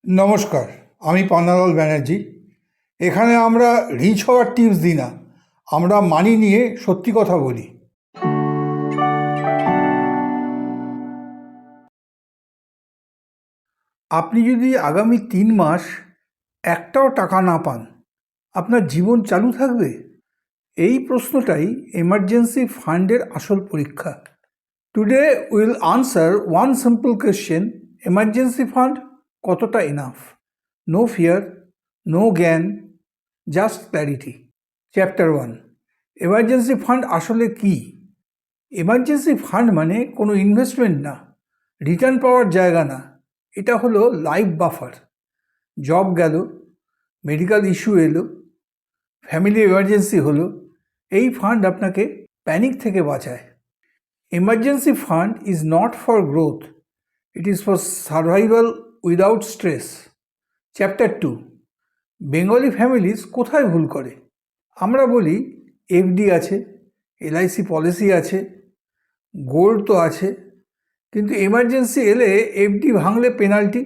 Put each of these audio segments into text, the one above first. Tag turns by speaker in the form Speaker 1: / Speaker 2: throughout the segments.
Speaker 1: নমস্কার, আমি পান্নালাল ব্যানার্জি। এখানে আমরা রিচ হওয়ার টিপস দিই না, আমরা মানি নিয়ে সত্যি কথা বলি। আপনি যদি আগামী 3 মাস একটাও টাকা না পান, আপনার জীবন চালু থাকবে? এই প্রশ্নটাই এমার্জেন্সি ফান্ডের আসল পরীক্ষা। Today will answer one simple question: emergency fund কতটা ইনাফ? নো ফিয়ার, নো জ্ঞান, just clarity. Chapter 1, emergency fund আসলে কি? এমার্জেন্সি ফান্ড মানে কোনো ইনভেস্টমেন্ট না, রিটার্ন পাওয়ার জায়গা না, এটা হলো লাইফ বাফার। জব গেল, মেডিকেল ইস্যু এলো, ফ্যামিলি এমার্জেন্সি হলো, এই ফান্ড আপনাকে প্যানিক থেকে বাঁচায়। Emergency fund is not for growth, it is for survival without stress. Chapter 2, Bengali families কোথায় ভুল করে? আমরা বলি এফডি আছে, এলআইসি পলিসি আছে, গোল্ড তো আছে, কিন্তু এমার্জেন্সি এলে এফডি ভাঙলে পেনাল্টি,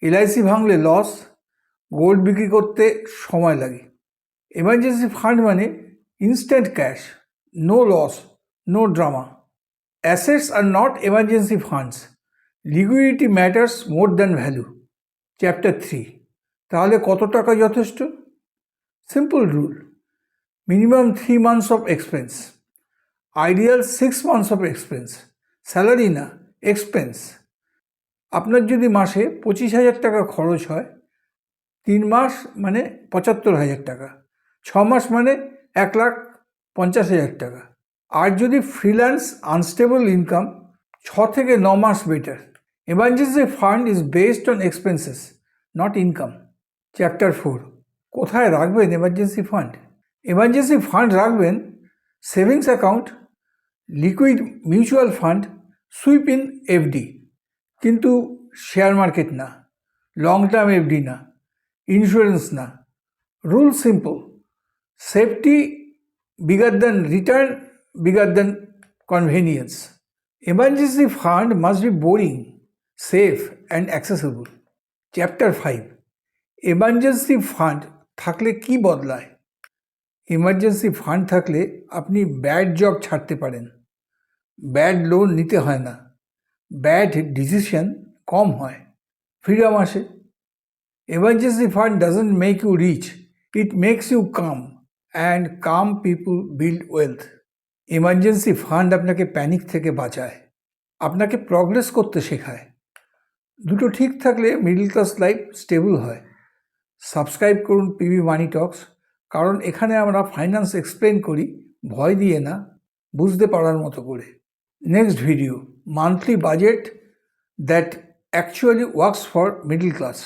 Speaker 1: এলআইসি ভাঙলে লস, গোল্ড বিক্রি করতে সময় লাগে। এমার্জেন্সি ফান্ড মানে instant cash, no loss, no drama. Assets are not emergency funds, liquidity matters more than value. Chapter 3, তাহলে কত টাকা যথেষ্ট? Simple rule: minimum 3 months of expense, ideal 6 months of expense, salary না, এক্সপেন্স। আপনার যদি মাসে 25,000 টাকা খরচ হয়, 3 মাস মানে 75,000 টাকা, 6 মাস মানে 1,50,000 টাকা। আর যদি ফ্রিল্যান্স আনস্টেবল ইনকাম, 6 থেকে 9 মাস better. Emergency fund is based on expenses, not income. Chapter 4, কোথায় রাখবেন এমার্জেন্সি ফান্ড? এমার্জেন্সি ফান্ড রাখবেন savings account, liquid mutual fund, sweep in FD, কিন্তু শেয়ার মার্কেট না, লং টার্ম এফডি না, ইন্স্যুরেন্স না। Rule simple: safety bigger than return, bigger than convenience. Emergency fund must be boring, safe and accessible. Chapter 5, emergency fund থাকলে কি বদলায়? Emergency fund থাকলে আপনি bad job ছাড়তে পারেন, ব্যাড লোন নিতে হয় না, ব্যাড ডিসিশন কম হয়, ফ্রিডম আসে। Emergency fund doesn't make you rich, it makes you calm, and calm people build wealth. Emergency fund আপনাকে প্যানিক থেকে বাঁচায়, আপনাকে প্রগ্রেস করতে শেখায়। দুটো ঠিক থাকলে মিডল ক্লাস লাইফ স্টেবল হয়। সাবস্ক্রাইব করুন পিবি মানি টক্স, কারণ এখানে আমরা ফাইন্যান্স এক্সপ্লেন করি ভয় দিয়ে না, বুঝতে পারার মতো করে। Next video: monthly budget that actually works for middle class.